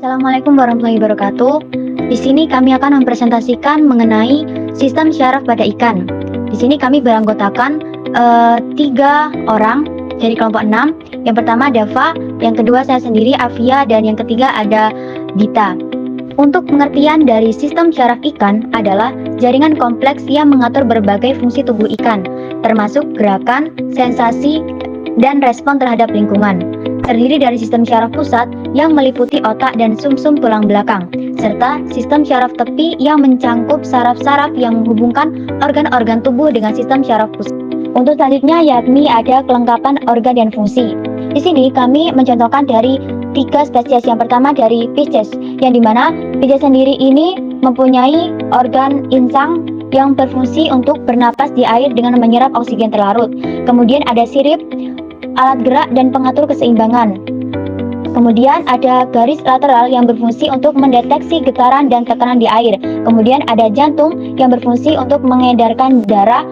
Assalamualaikum warahmatullahi wabarakatuh. Di sini kami akan mempresentasikan mengenai sistem syaraf pada ikan. Di sini kami beranggotakan 3 orang dari kelompok 6. Yang pertama Dava, yang kedua saya sendiri Afia, dan yang ketiga ada Dita. Untuk pengertian dari sistem syaraf ikan adalah jaringan kompleks yang mengatur berbagai fungsi tubuh ikan, termasuk gerakan, sensasi, dan respon terhadap lingkungan. Terdiri dari sistem syaraf pusat yang meliputi otak dan sumsum tulang belakang, serta sistem syaraf tepi yang mencangkup saraf-saraf yang menghubungkan organ-organ tubuh dengan sistem syaraf pusat. Untuk selanjutnya yakni ada kelengkapan organ dan fungsi. Di sini kami mencontohkan dari 3 spesies. Yang pertama dari Pisces, yang dimana Pisces sendiri ini mempunyai organ insang yang berfungsi untuk bernapas di air dengan menyerap oksigen terlarut. Kemudian ada sirip, alat gerak dan pengatur keseimbangan. Kemudian ada garis lateral yang berfungsi untuk mendeteksi getaran dan tekanan di air. Kemudian ada jantung yang berfungsi untuk mengedarkan darah,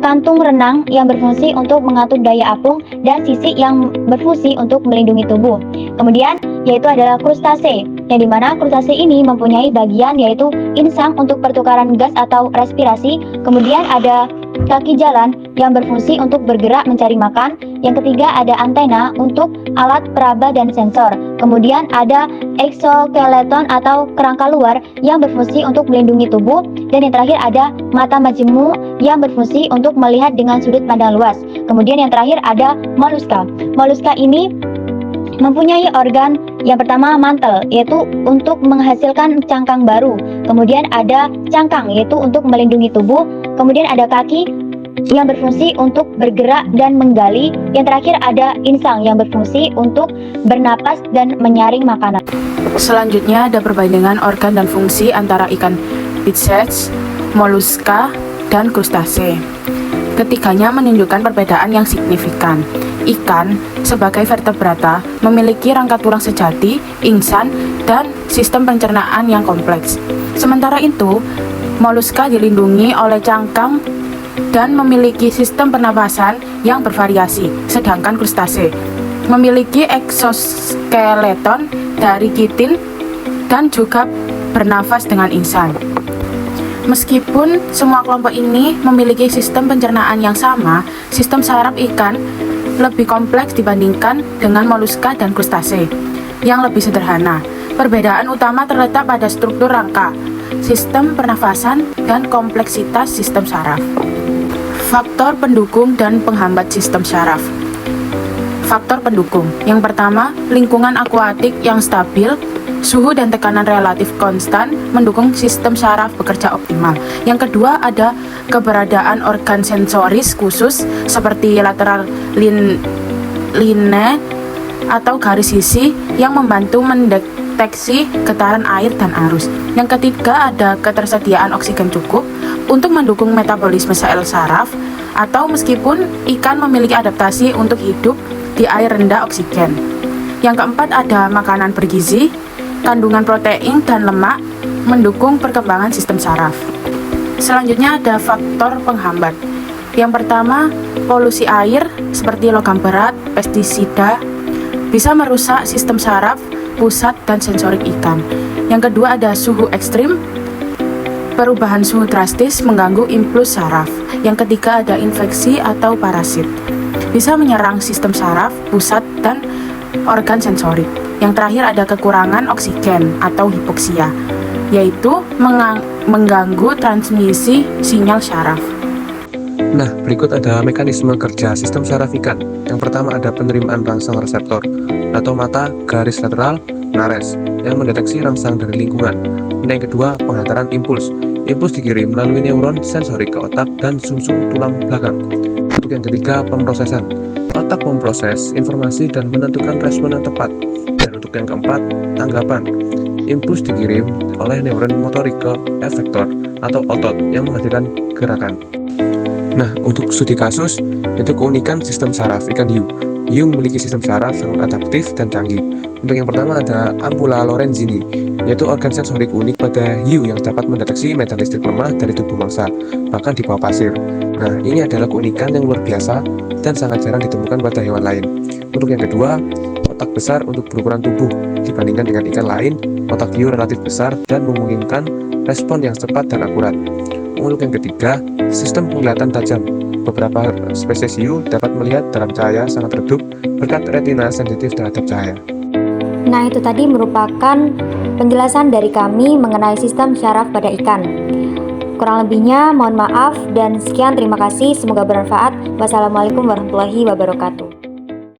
kantung renang yang berfungsi untuk mengatur daya apung, dan sisik yang berfungsi untuk melindungi tubuh. Kemudian yaitu adalah krustase, yang dimana krustase ini mempunyai bagian yaitu insang untuk pertukaran gas atau respirasi. Kemudian ada kaki jalan yang berfungsi untuk bergerak mencari makan. Yang ketiga ada antena untuk alat peraba dan sensor. Kemudian ada exoskeleton atau kerangka luar yang berfungsi untuk melindungi tubuh. Dan yang terakhir ada mata majemuk yang berfungsi untuk melihat dengan sudut pandang luas. Kemudian yang terakhir ada moluska. Moluska ini mempunyai organ yang pertama mantel, yaitu untuk menghasilkan cangkang baru. Kemudian ada cangkang, yaitu untuk melindungi tubuh. Kemudian ada kaki yang berfungsi untuk bergerak dan menggali. Yang terakhir ada insang yang berfungsi untuk bernapas dan menyaring makanan. Selanjutnya ada perbandingan organ dan fungsi antara ikan Pisces, moluska, dan krustase. Ketiganya menunjukkan perbedaan yang signifikan. Ikan sebagai vertebrata memiliki rangka tulang sejati, insang, dan sistem pencernaan yang kompleks. Sementara itu, moluska dilindungi oleh cangkang dan memiliki sistem pernapasan yang bervariasi, sedangkan krustase memiliki exoskeleton dari kitin dan juga bernafas dengan insang. Meskipun semua kelompok ini memiliki sistem pencernaan yang sama, sistem saraf ikan lebih kompleks dibandingkan dengan moluska dan krustase yang lebih sederhana. Perbedaan utama terletak pada struktur rangka, sistem pernafasan, dan kompleksitas sistem saraf. Faktor pendukung dan penghambat sistem syaraf. Faktor pendukung. Yang pertama, lingkungan akuatik yang stabil, suhu dan tekanan relatif konstan mendukung sistem syaraf bekerja optimal. Yang kedua, ada keberadaan organ sensoris khusus seperti lateral line atau garis sisi yang membantu mendeteksi getaran air dan arus. Yang ketiga, ada ketersediaan oksigen cukup untuk mendukung metabolisme sel saraf, atau meskipun ikan memiliki adaptasi untuk hidup di air rendah oksigen. Yang keempat, ada makanan bergizi, kandungan protein dan lemak mendukung perkembangan sistem saraf. Selanjutnya ada faktor penghambat. Yang pertama, polusi air seperti logam berat, pestisida bisa merusak sistem saraf pusat dan sensorik ikan. Yang kedua ada suhu ekstrim. Perubahan suhu drastis mengganggu impuls saraf. Yang ketiga ada infeksi atau parasit. Bisa menyerang sistem saraf pusat dan organ sensorik. Yang terakhir ada kekurangan oksigen atau hipoksia, yaitu mengganggu transmisi sinyal syaraf. Nah, berikut ada mekanisme kerja sistem syaraf ikan. Yang pertama ada penerimaan rangsang reseptor atau mata garis lateral nares yang mendeteksi rangsang dari lingkungan. Dan yang kedua, penghantaran impuls. Impuls dikirim melalui neuron sensorik ke otak dan sumsum tulang belakang. Untuk yang ketiga, pemrosesan. Otak memproses informasi dan menentukan respon yang tepat. Dan untuk yang keempat, tanggapan. Impuls dikirim oleh neuron motorik ke efektor atau otot yang menghasilkan gerakan. Nah, untuk studi kasus, itu keunikan sistem saraf ikan hiu. Hiu memiliki sistem saraf sangat adaptif dan canggih. Untuk yang pertama ada ampulla lorenzini, yaitu organ sensorik unik pada hiu yang dapat mendeteksi medan listrik lemah dari tubuh mangsa, bahkan di bawah pasir. Nah, ini adalah keunikan yang luar biasa dan sangat jarang ditemukan pada hewan lain. Untuk yang kedua, otak besar untuk berukuran tubuh dibandingkan dengan ikan lain. Otak hiu relatif besar dan memungkinkan respon yang cepat dan akurat. Untuk yang ketiga, sistem penglihatan tajam. Beberapa spesies hiu dapat melihat dalam cahaya sangat redup berkat retina sensitif terhadap cahaya. Nah, itu tadi merupakan penjelasan dari kami mengenai sistem syaraf pada ikan. Kurang lebihnya mohon maaf dan sekian, terima kasih, semoga bermanfaat. Wassalamualaikum warahmatullahi wabarakatuh.